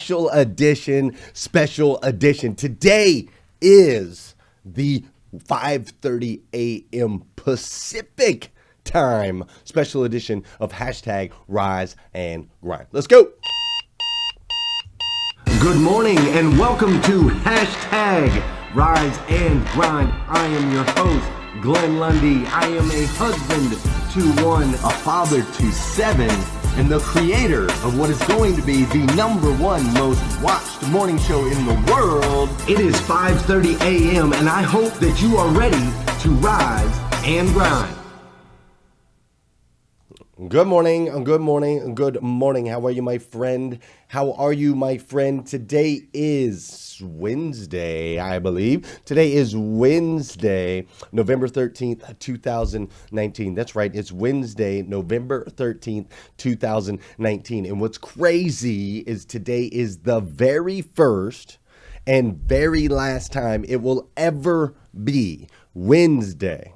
special edition. Today is the 5:30 a.m. Pacific time special edition of hashtag Rise and Grind. Let's go. Good morning and welcome to hashtag Rise and Grind. I am your host, Glenn Lundy. I am a husband to one, a father to seven, and the creator of what is going to be the number one most watched morning show in the world. It is 5:30 a.m. and I hope that you are ready to rise and grind. Good morning. How are you, my friend? Today is Wednesday, I believe. Today is Wednesday, November 13th, 2019. That's right. It's Wednesday, November 13th, 2019. And what's crazy is today is the very first and very last time it will ever be Wednesday,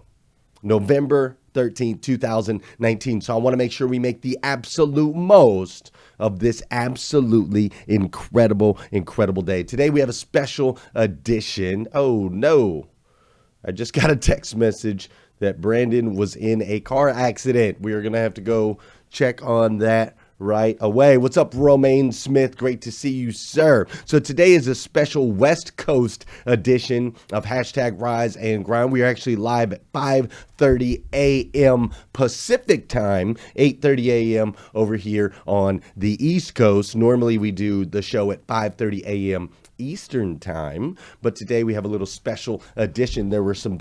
November 13th, 2019. So I want to make sure we make the absolute most of this absolutely incredible day. Today we have a special edition. Oh no, I just got a text message that Brandon was in a car accident. We are going to have to go check on that right away. What's up, Romaine Smith? Great to see you, sir. So today is a special West Coast edition of hashtag Rise and Grind. We are actually live at 5:30 a.m. Pacific time, 8:30 a.m. over here on the East Coast. Normally we do the show at 5:30 a.m. Eastern time, but today we have a little special edition. There were some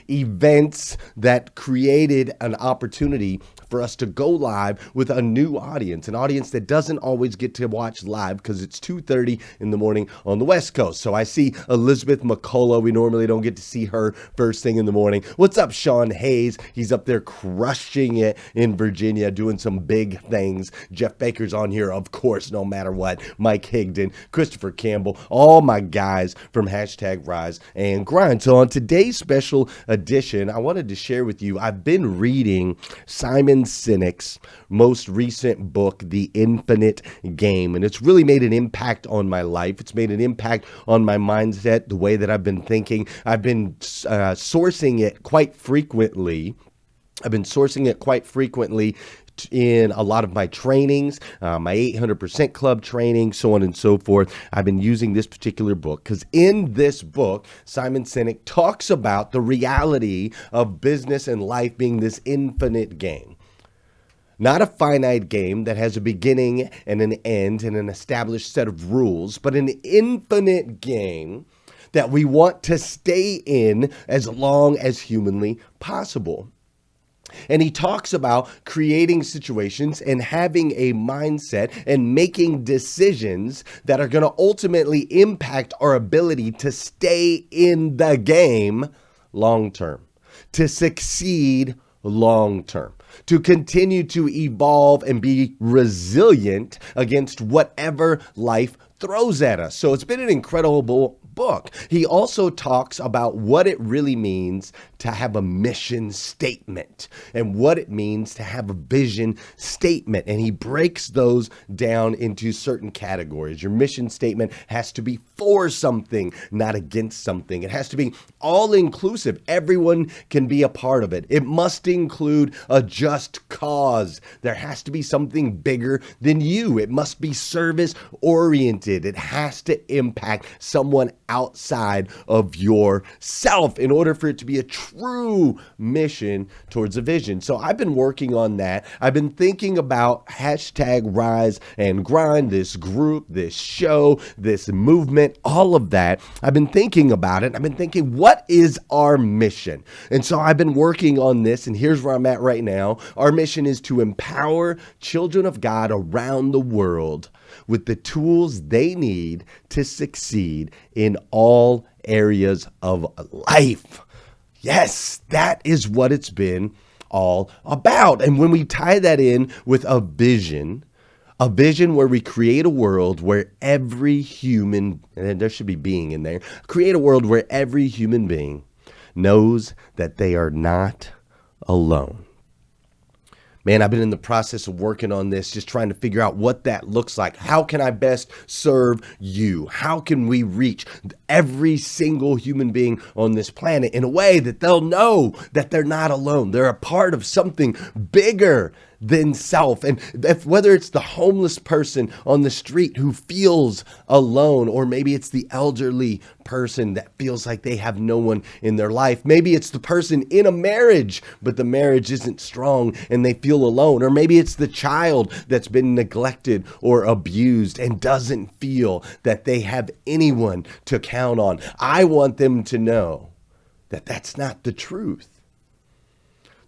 events that created an opportunity for us to go live with a new audience, an audience that doesn't always get to watch live because it's 2:30 in the morning on the West Coast. So I see Elizabeth McCullough. We normally don't get to see her first thing in the morning. What's up, Sean Hayes? He's up there crushing it in Virginia, doing some big things. Jeff Baker's on here, of course, no matter what. Mike Higdon, Christopher Campbell, all my guys from hashtag Rise and Grind. So on today's special edition, I wanted to share with you, I've been reading Simon Sinek's most recent book, The Infinite Game, and it's really made an impact on my life. It's made an impact on my mindset, the way that I've been thinking. I've been sourcing it quite frequently. In a lot of my trainings, my 800% club training, so on and so forth. I've been using this particular book because in this book, Simon Sinek talks about the reality of business and life being this infinite game. Not a finite game that has a beginning and an end and an established set of rules, but an infinite game that we want to stay in as long as humanly possible. And he talks about creating situations and having a mindset and making decisions that are going to ultimately impact our ability to stay in the game long term, to succeed long term, to continue to evolve and be resilient against whatever life throws at us. So it's been an incredible book. He also talks about what it really means to have a mission statement and what it means to have a vision statement. And he breaks those down into certain categories. Your mission statement has to be for something, not against something. It has to be all inclusive. Everyone can be a part of it. It must include a just cause. There has to be something bigger than you. It must be service oriented. It has to impact someone outside of yourself in order for it to be a true mission towards a vision. So I've been working on that. I've been thinking about hashtag Rise and Grind, this group, this show, this movement, all of that. I've been thinking about it. I've been thinking, what is our mission? And so I've been working on this, and here's where I'm at right now. Our mission is to empower children of God around the world with the tools they need to succeed in all areas of life. Yes, that is what it's been all about. And when we tie that in with a vision where we create a world where every human, and there should be being in there, create a world where every human being knows that they are not alone. Man, I've been in the process of working on this, just trying to figure out what that looks like. How can I best serve you? How can we reach every single human being on this planet in a way that they'll know that they're not alone? They're a part of something bigger than self. And whether it's the homeless person on the street who feels alone, or maybe it's the elderly person that feels like they have no one in their life. Maybe it's the person in a marriage, but the marriage isn't strong and they feel alone. Or maybe it's the child that's been neglected or abused and doesn't feel that they have anyone to count on. I want them to know that that's not the truth.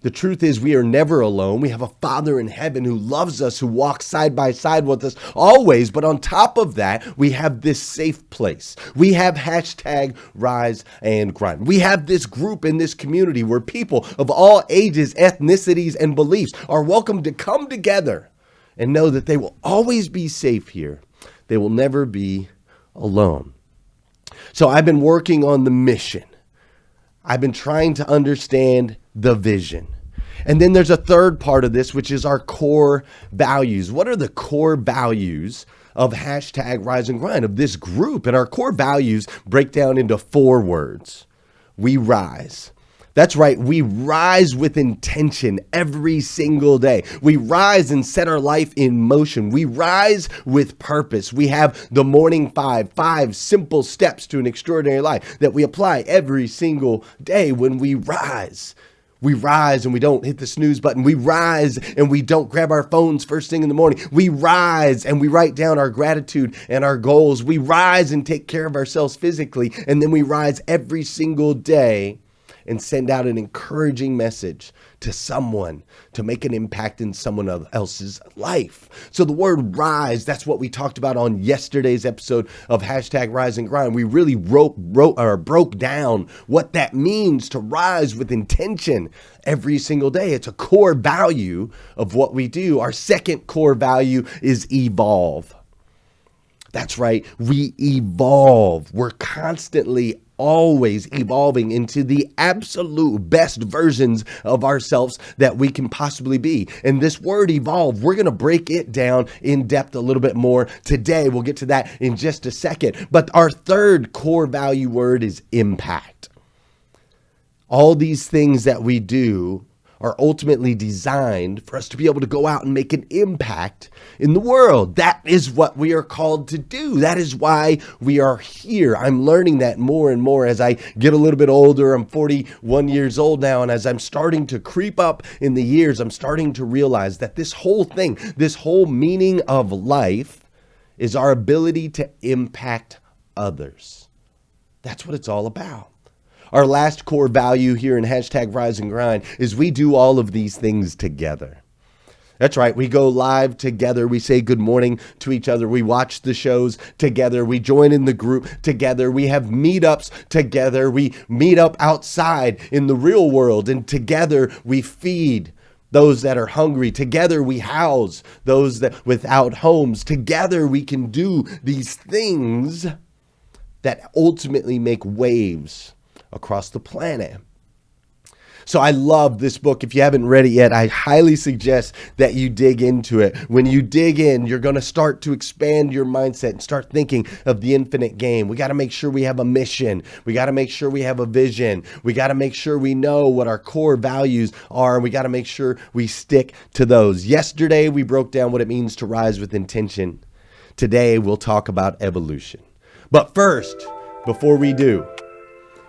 The truth is we are never alone. We have a Father in heaven who loves us, who walks side by side with us always. But on top of that, we have this safe place. We have hashtag Rise and Grind. We have this group in this community where people of all ages, ethnicities, and beliefs are welcome to come together and know that they will always be safe here. They will never be alone. So I've been working on the mission. I've been trying to understand the vision. And then there's a third part of this, which is our core values. What are the core values of hashtag Rise and Grind, of this group? And our core values break down into 4 words. We rise. That's right. We rise with intention every single day. We rise and set our life in motion. We rise with purpose. We have the morning 5 simple steps to an extraordinary life that we apply every single day. When we rise and we don't hit the snooze button. We rise and we don't grab our phones first thing in the morning. We rise and we write down our gratitude and our goals. We rise and take care of ourselves physically. And then we rise every single day and send out an encouraging message to someone to make an impact in someone else's life. So the word rise, that's what we talked about on yesterday's episode of hashtag Rise and Grind. We really broke down what that means to rise with intention every single day. It's a core value of what we do. Our second core value is evolve. That's right. We evolve. We're constantly always evolving into the absolute best versions of ourselves that we can possibly be. And this word evolve, we're going to break it down in depth a little bit more today. We'll get to that in just a second. But our third core value word is impact. All these things that we do are ultimately designed for us to be able to go out and make an impact in the world. That is what we are called to do. That is why we are here. I'm learning that more and more as I get a little bit older. I'm 41 years old now, and as I'm starting to creep up in the years, I'm starting to realize that this whole thing, this whole meaning of life, is our ability to impact others. That's what it's all about. Our last core value here in hashtag Rise and Grind is we do all of these things together. That's right. We go live together. We say good morning to each other. We watch the shows together. We join in the group together. We have meetups together. We meet up outside in the real world, and together we feed those that are hungry. Together we house those that without homes. Together we can do these things that ultimately make waves across the planet. So I love this book. If you haven't read it yet, I highly suggest that you dig into it. When you dig in, you're going to start to expand your mindset and start thinking of the infinite game. We got to make sure we have a mission. We got to make sure we have a vision. We got to make sure we know what our core values are, and we got to make sure we stick to those. Yesterday, we broke down what it means to rise with intention. Today, we'll talk about evolution. But first, before we do,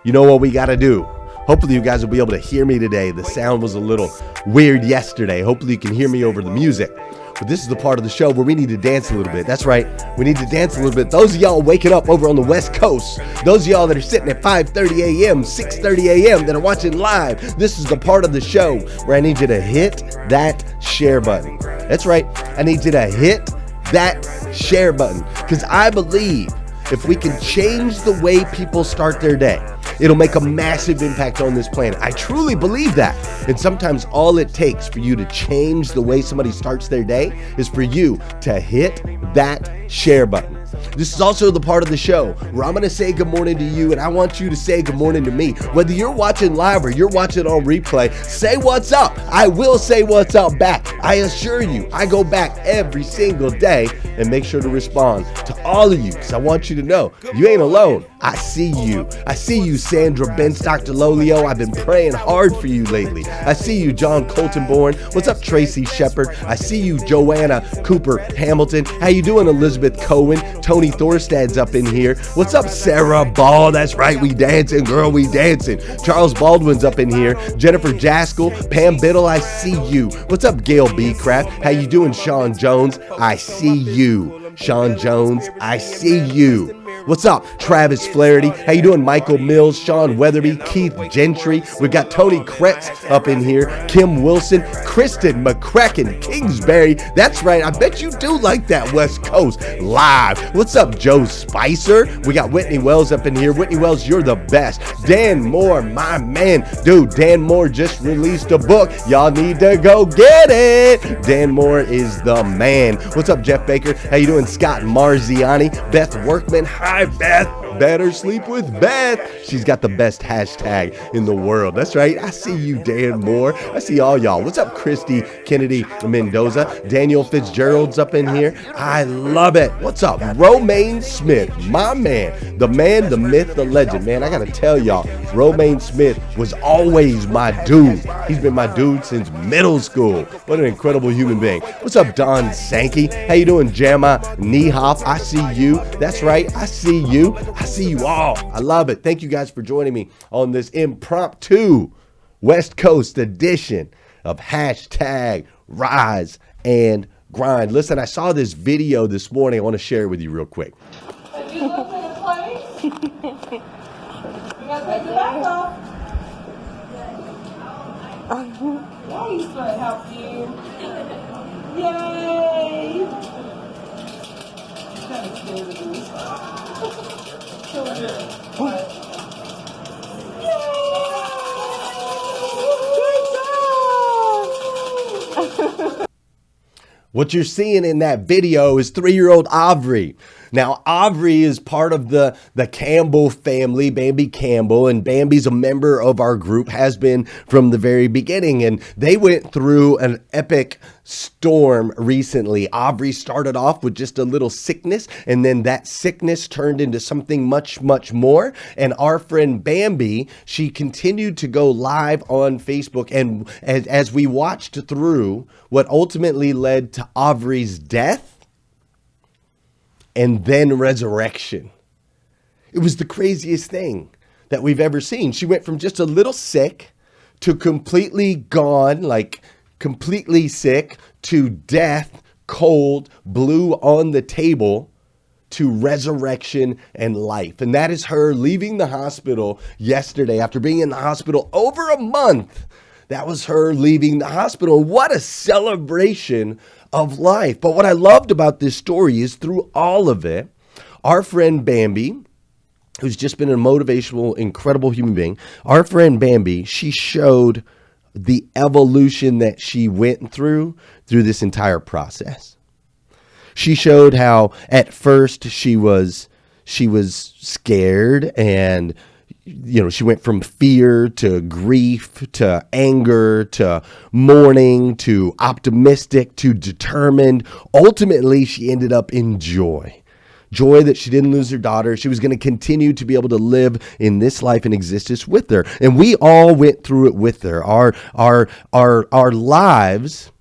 you know what we got to do. Hopefully you guys will be able to hear me today. The sound was a little weird yesterday. Hopefully you can hear me over the music. But this is the part of the show where we need to dance a little bit. That's right. We need to dance a little bit. Those of y'all waking up over on the West Coast, those of y'all that are sitting at 5:30 a.m., 6:30 a.m. that are watching live, this is the part of the show where I need you to hit that share button. That's right. I need you to hit that share button, because I believe if we can change the way people start their day, it'll make a massive impact on this planet. I truly believe that. And sometimes all it takes for you to change the way somebody starts their day is for you to hit that share button. This is also the part of the show where I'm going to say good morning to you, and I want you to say good morning to me. Whether you're watching live or you're watching on replay, say what's up. I will say what's up back. I assure you, I go back every single day and make sure to respond to all of you, because I want you to know you ain't alone. I see you. I see you, Sandra Benz, Dr. Lolio. I've been praying hard for you lately. I see you, John Coltonborn. What's up, Tracy Shepard? I see you, Joanna Cooper Hamilton. How you doing, Elizabeth Cohen? Tony Thorstad's up in here. What's up, Sarah Ball? That's right, we dancing, girl, we dancing. Charles Baldwin's up in here. Jennifer Jaskell, Pam Biddle, I see you. What's up, Gail B. Craft? How you doing, Sean Jones? I see you. Sean Jones, I see you. What's up, Travis Flaherty? How you doing, Michael Mills, Sean Weatherby, Keith Gentry? We got Tony Kretz up in here, Kim Wilson, Kristen McCracken, Kingsbury. That's right, I bet you do like that West Coast live. What's up, Joe Spicer? We got Whitney Wells up in here. Whitney Wells, you're the best. Dan Moore, my man. Dude, Dan Moore just released a book. Y'all need to go get it. Dan Moore is the man. What's up, Jeff Baker? How you doing, Scott Marziani? Beth Workman, hi, Beth. Better sleep with Beth. She's got the best hashtag in the world. That's right. I see you, Dan Moore. I see all y'all. What's up, Christy Kennedy Mendoza? Daniel Fitzgerald's up in here. I love it. What's up, Romaine Smith? My man, the myth, the legend. Man, I got to tell y'all, Romaine Smith was always my dude. He's been my dude since middle school. What an incredible human being. What's up, Don Sankey? How you doing, Jama Niehoff? I see you. That's right. I see you. I see you all. I love it. Thank you guys for joining me on this impromptu West Coast edition of hashtag Rise and Grind. Listen, I saw this video this morning. I want to share it with you real quick. If you look at the plate, you gotta take the back off. Why you so happy? Yay! I'm kind of scared of this. So good. What you're seeing in that video is 3-year-old Avery. Now, Avery is part of the Campbell family, Bambi Campbell, and Bambi's a member of our group, has been from the very beginning, and they went through an epic storm recently. Avery started off with just a little sickness, and then that sickness turned into something much, much more, and our friend Bambi, she continued to go live on Facebook, and as we watched through what ultimately led to Avery's death, and then resurrection. It was the craziest thing that we've ever seen. She went from just a little sick to completely gone, like completely sick, to death, cold, blue on the table, to resurrection and life. And that is her leaving the hospital yesterday after being in the hospital over a month. That was her leaving the hospital. What a celebration of life. But what I loved about this story is through all of it, our friend Bambi, who's just been a motivational, incredible human being, our friend Bambi, she showed the evolution that she went through this entire process. She showed how at first she was scared, and she went from fear to grief to anger to mourning to optimistic to determined. Ultimately, she ended up in joy. Joy that she didn't lose her daughter. She was going to continue to be able to live in this life and existence with her. And we all went through it with her. Our lives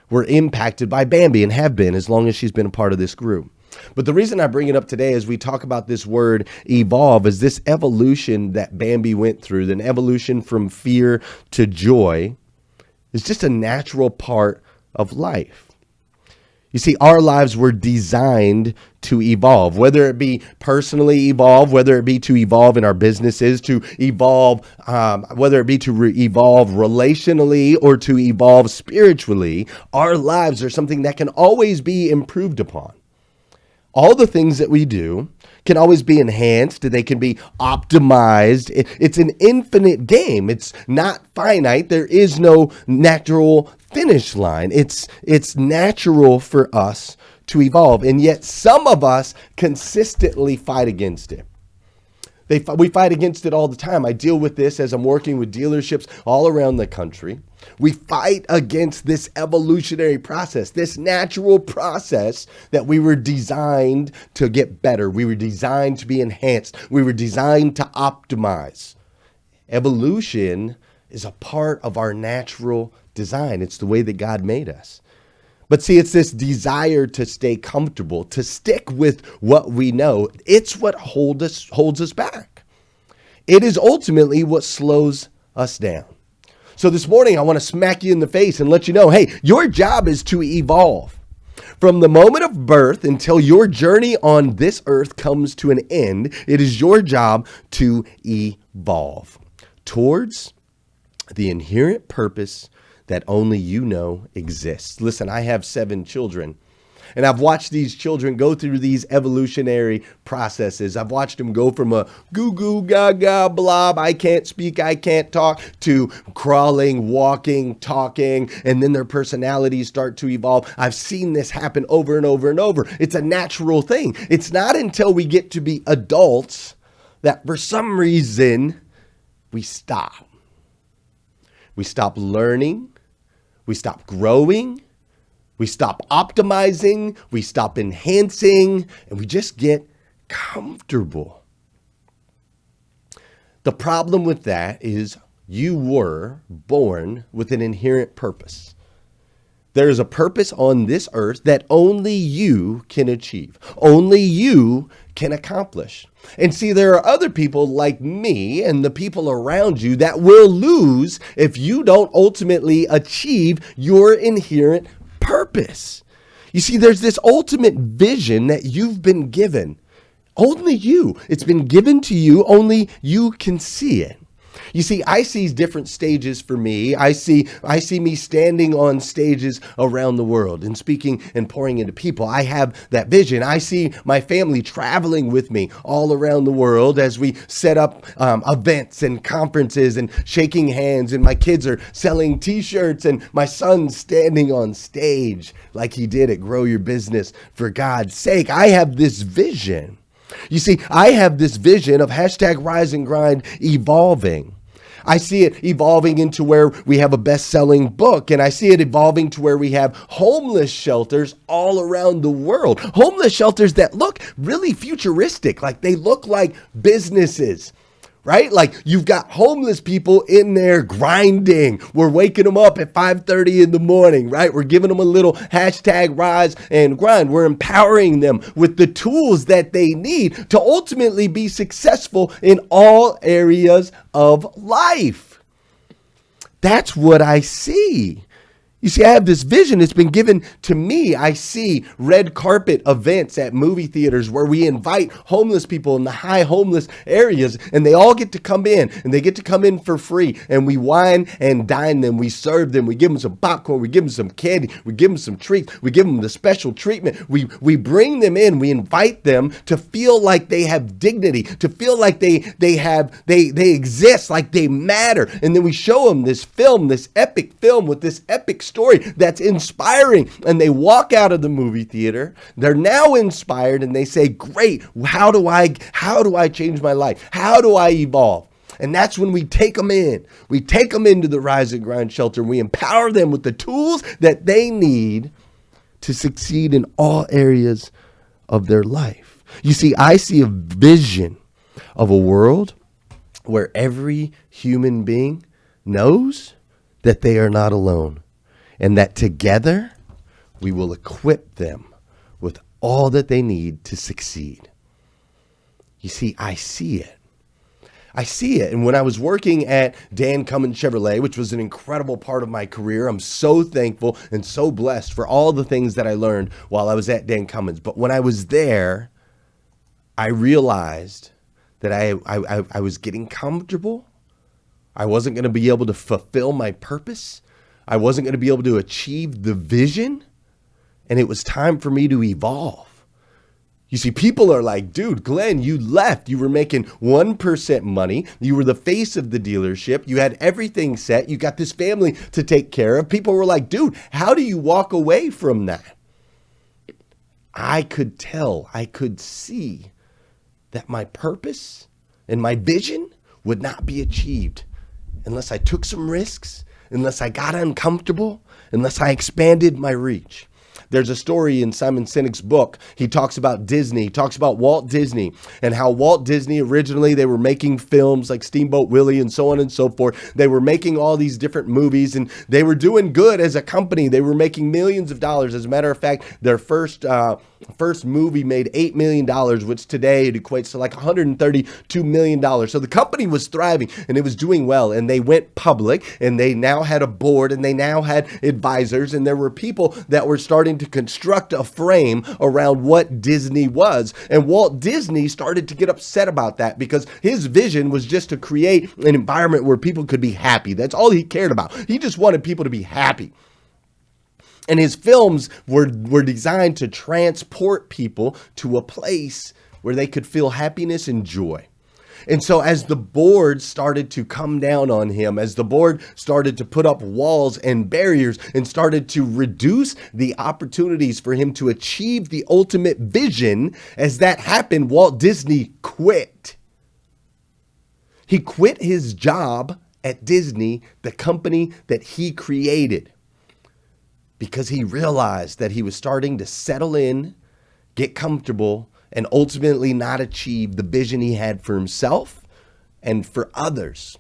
were impacted by Bambi and have been as long as she's been a part of this group. But the reason I bring it up today as we talk about this word evolve is this evolution that Bambi went through, an evolution from fear to joy, is just a natural part of life. You see, our lives were designed to evolve, whether it be personally evolve, whether it be to evolve in our businesses, to evolve, whether it be to evolve relationally or to evolve spiritually. Our lives are something that can always be improved upon. All the things that we do can always be enhanced. They can be optimized. It's an infinite game. It's not finite. There is no natural finish line. It's natural for us to evolve. And yet some of us consistently fight against it. We fight against it all the time. I deal with this as I'm working with dealerships all around the country. We fight against this evolutionary process, this natural process that we were designed to get better. We were designed to be enhanced. We were designed to optimize. Evolution is a part of our natural design. It's the way that God made us. But see, it's this desire to stay comfortable, to stick with what we know. It's what holds us back. It is ultimately what slows us down. So this morning, I want to smack you in the face and let you know, hey, your job is to evolve. From the moment of birth until your journey on this earth comes to an end, it is your job to evolve towards the inherent purpose that only you know exists. Listen, I have 7 children, and I've watched these children go through these evolutionary processes. I've watched them go from a goo goo gaga blob, I can't speak, I can't talk, to crawling, walking, talking, and then their personalities start to evolve. I've seen this happen over and over and over. It's a natural thing. It's not until we get to be adults that for some reason we stop. We stop learning. We stop growing, we stop optimizing, we stop enhancing, and we just get comfortable. The problem with that is you were born with an inherent purpose. There is a purpose on this earth that only you can achieve, only you can accomplish. And see, there are other people like me and the people around you that will lose if you don't ultimately achieve your inherent purpose. You see, there's this ultimate vision that you've been given. Only you. It's been given to you. Only you can see it. You see, I see different stages for me. I see me standing on stages around the world and speaking and pouring into people. I have that vision. I see my family traveling with me all around the world as we set up events and conferences and shaking hands, and my kids are selling t-shirts, and my son's standing on stage like he did at Grow Your Business for God's sake. I have this vision. You see, I have this vision of #Rise and Grind evolving. I see it evolving into where we have a best-selling book, and I see it evolving to where we have homeless shelters all around the world. Homeless shelters that look really futuristic, like they look like businesses. Right? Like you've got homeless people in there grinding. We're waking them up at 5:30 in the morning, right? We're giving them a little #Rise and Grind. We're empowering them with the tools that they need to ultimately be successful in all areas of life. That's what I see. You see, I have this vision. It's been given to me. I see red carpet events at movie theaters where we invite homeless people in the high homeless areas, and they all get to come in, and they get to come in for free, and we wine and dine them. We serve them. We give them some popcorn. We give them some candy. We give them some treats. We give them the special treatment. We bring them in. We invite them to feel like they have dignity, to feel like they exist, like they matter. And then we show them this film, this epic film with this epic story that's inspiring, and they walk out of the movie theater. They're now inspired, and they say, great, how do I change my life? How do I evolve? And that's when we take them in. We take them into the Rise and Grind shelter. We empower them with the tools that they need to succeed in all areas of their life. You see, I see a vision of a world where every human being knows that they are not alone, and that together we will equip them with all that they need to succeed. You see, I see it. I see it. And when I was working at Dan Cummins Chevrolet, which was an incredible part of my career, I'm so thankful and so blessed for all the things that I learned while I was at Dan Cummins. But when I was there, I realized that I was getting comfortable. I wasn't going to be able to fulfill my purpose. I wasn't going to be able to achieve the vision, and it was time for me to evolve. You see, people are like, dude, Glenn, you left. You were making 1% money. You were the face of the dealership. You had everything set. You got this family to take care of. People were like, dude, how do you walk away from that? I could tell, I could see that my purpose and my vision would not be achieved unless I took some risks, unless I got uncomfortable, unless I expanded my reach. There's a story in Simon Sinek's book. He talks about Disney. He talks about Walt Disney and how Walt Disney originally, they were making films like Steamboat Willie and so on and so forth. They were making all these different movies and they were doing good as a company. They were making millions of dollars. As a matter of fact, their first movie made $8 million, which today it equates to like $132 million. So the company was thriving and it was doing well. And they went public and they now had a board and they now had advisors. And there were people that were starting to construct a frame around what Disney was. And Walt Disney started to get upset about that because his vision was just to create an environment where people could be happy. That's all he cared about. He just wanted people to be happy. And his films were designed to transport people to a place where they could feel happiness and joy. And so as the board started to come down on him, as the board started to put up walls and barriers and started to reduce the opportunities for him to achieve the ultimate vision, as that happened, Walt Disney quit. He quit his job at Disney, the company that he created, because he realized that he was starting to settle in, get comfortable, and ultimately not achieve the vision he had for himself and for others.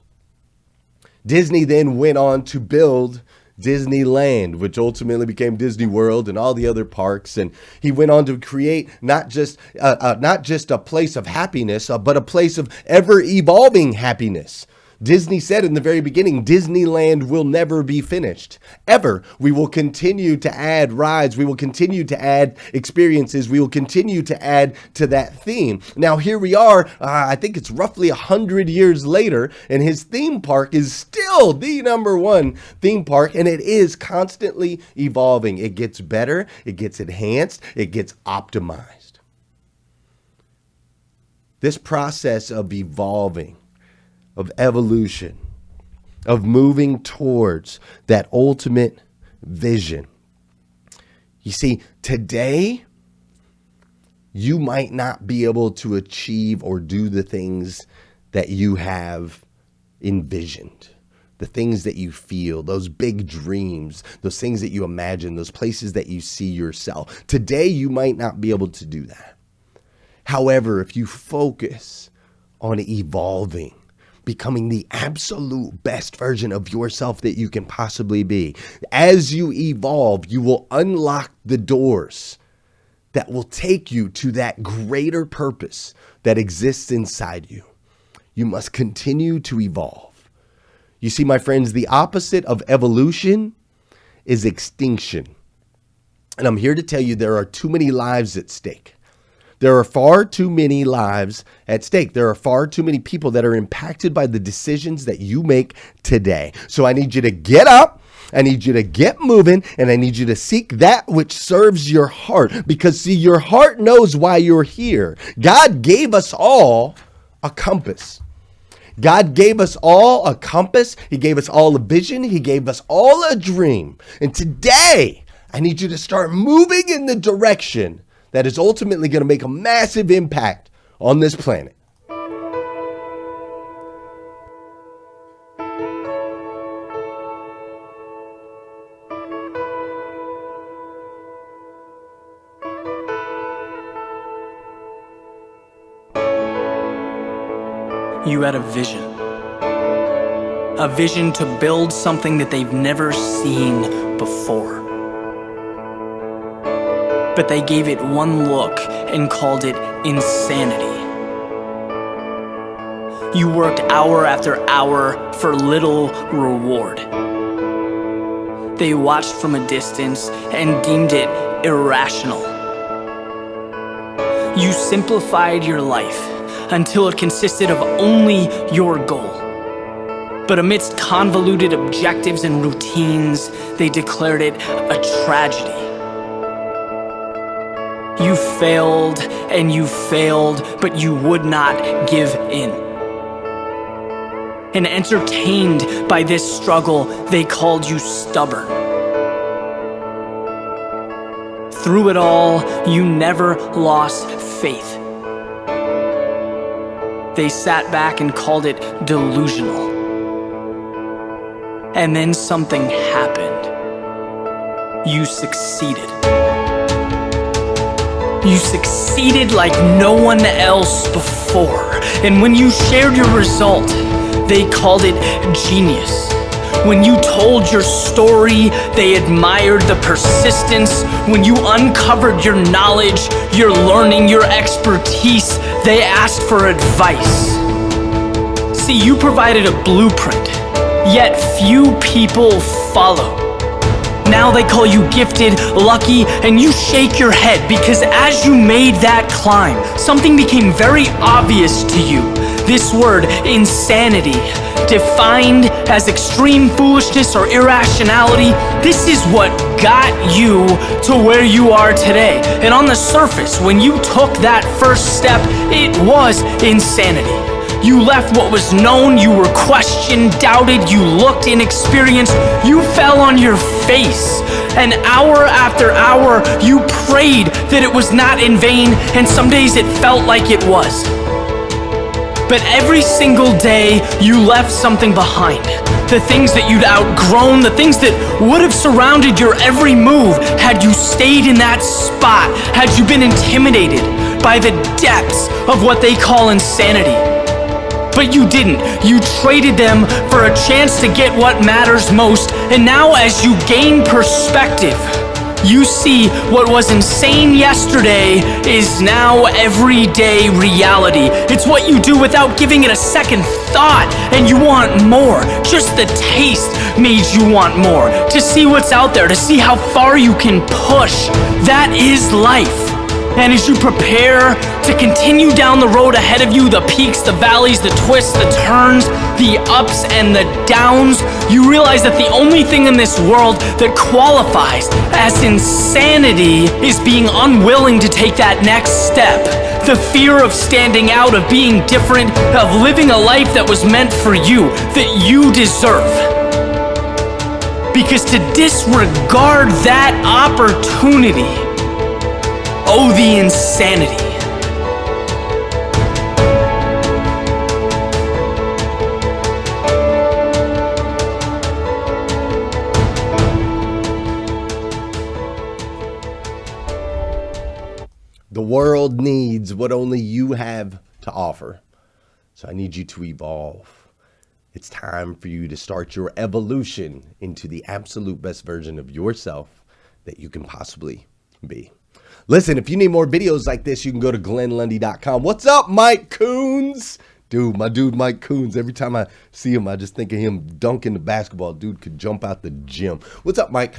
Disney then went on to build Disneyland, which ultimately became Disney World and all the other parks. And he went on to create not just a place of happiness, but a place of ever evolving happiness. Disney said in the very beginning, Disneyland will never be finished, ever. We will continue to add rides. We will continue to add experiences. We will continue to add to that theme. Now, here we are, I think it's roughly 100 years later, and his theme park is still the #1 theme park, and it is constantly evolving. It gets better, it gets enhanced, it gets optimized. This process of evolving, of evolution, of moving towards that ultimate vision. You see, today, you might not be able to achieve or do the things that you have envisioned, the things that you feel, those big dreams, those things that you imagine, those places that you see yourself. Today, you might not be able to do that. However, if you focus on evolving, becoming the absolute best version of yourself that you can possibly be, as you evolve, you will unlock the doors that will take you to that greater purpose that exists inside you. You must continue to evolve. You see, my friends, the opposite of evolution is extinction. And I'm here to tell you there are too many lives at stake. There are far too many lives at stake. There are far too many people that are impacted by the decisions that you make today. So I need you to get up. I need you to get moving, and I need you to seek that which serves your heart. Because, see, your heart knows why you're here. God gave us all a compass. God gave us all a compass. He gave us all a vision. He gave us all a dream. And today, I need you to start moving in the direction that is ultimately going to make a massive impact on this planet. You had a vision to build something that they've never seen before. But they gave it one look and called it insanity. You worked hour after hour for little reward. They watched from a distance and deemed it irrational. You simplified your life until it consisted of only your goal. But amidst convoluted objectives and routines, they declared it a tragedy. You failed and you failed, but you would not give in. And entertained by this struggle, they called you stubborn. through it all, you never lost faith. They sat back and called it delusional. And then something happened. You succeeded. You succeeded like no one else before. And when you shared your result, they called it genius. When you told your story, they admired the persistence. When you uncovered your knowledge, your learning, your expertise, they asked for advice. See, you provided a blueprint, yet few people followed. Now they call you gifted, lucky, and you shake your head because as you made that climb, something became very obvious to you. This word, insanity, defined as extreme foolishness or irrationality, this is what got you to where you are today. And on the surface, when you took that first step, it was insanity. You left what was known, you were questioned, doubted, you looked inexperienced, you fell on your face. And hour after hour, you prayed that it was not in vain, and some days it felt like it was. But every single day, you left something behind. The things that you'd outgrown, the things that would have surrounded your every move had you stayed in that spot, had you been intimidated by the depths of what they call insanity. But you didn't. You traded them for a chance to get what matters most. And now as you gain perspective, you see what was insane yesterday is now everyday reality. It's what you do without giving it a second thought, and you want more. Just the taste made you want more. To see what's out there, to see how far you can push. That is life. And as you prepare to continue down the road ahead of you, the peaks, the valleys, the twists, the turns, the ups and the downs, you realize that the only thing in this world that qualifies as insanity is being unwilling to take that next step. The fear of standing out, of being different, of living a life that was meant for you, that you deserve. Because to disregard that opportunity, oh, the insanity. The world needs what only you have to offer. So I need you to evolve. It's time for you to start your evolution into the absolute best version of yourself that you can possibly be. Listen, if you need more videos like this, you can go to GlennLundy.com. What's up, Mike Coons? Dude, my dude, Mike Coons. Every time I see him, I just think of him dunking the basketball. Dude could jump out the gym. What's up, Mike?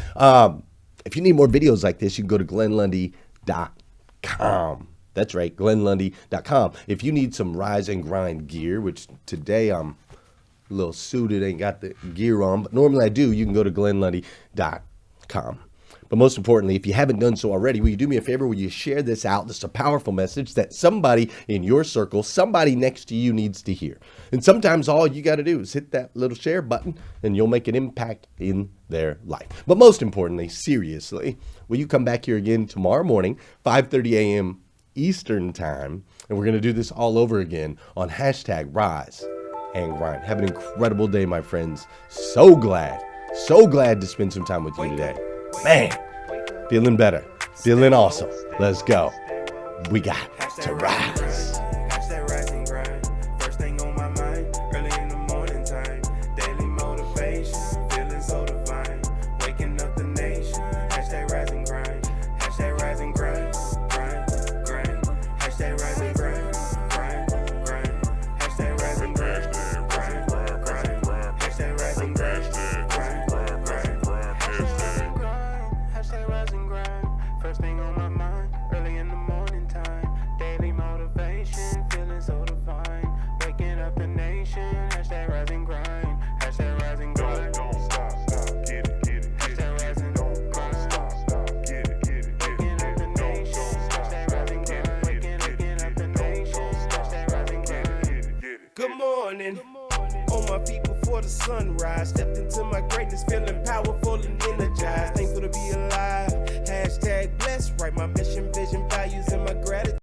If you need more videos like this, you can go to GlennLundy.com. That's right, GlennLundy.com. If you need some Rise and Grind gear, which today I'm a little suited, ain't got the gear on, but normally I do, you can go to GlennLundy.com. But most importantly, if you haven't done so already, will you do me a favor? Will you share this out? This is a powerful message that somebody in your circle, somebody next to you needs to hear. And sometimes all you got to do is hit that little share button and you'll make an impact in their life. But most importantly, seriously, will you come back here again tomorrow morning, 5:30 a.m. Eastern time, and we're going to do this all over again on hashtag Rise and Grind. Have an incredible day, my friends. So glad to spend some time with you today. Man, feeling better, feeling awesome. Let's go. We got to rise. Hashtag rise and grind. First thing on my mind, early in the morning time. Daily motivation, feeling so divine. Waking up the nation. Hashtag rise and grind. Hashtag rise and grind. Grind, grind. Hashtag rise and grind. Grind, grind. Hashtag rise and grind. Grind, grind. Hashtag rise and grind. Grind, grind. Hashtag rise and grind. First thing on my mind, early in the morning time. Daily motivation, feeling so divine. Waking up the nation. Hashtag rise and grind. Hashtag rise and grind. Don't stop, get it, get it. Hashtag rise and grind. Stop, get it, get it. Waking up the nation. Hashtag rise and grind. Waking up the nation. Hashtag rise and grind. Good morning. on my feet before the sunrise. Stepped into my greatness, feeling powerful and energized. Thankful to be alive. Hashtag blessed. Write my mission, vision, values, and my gratitude.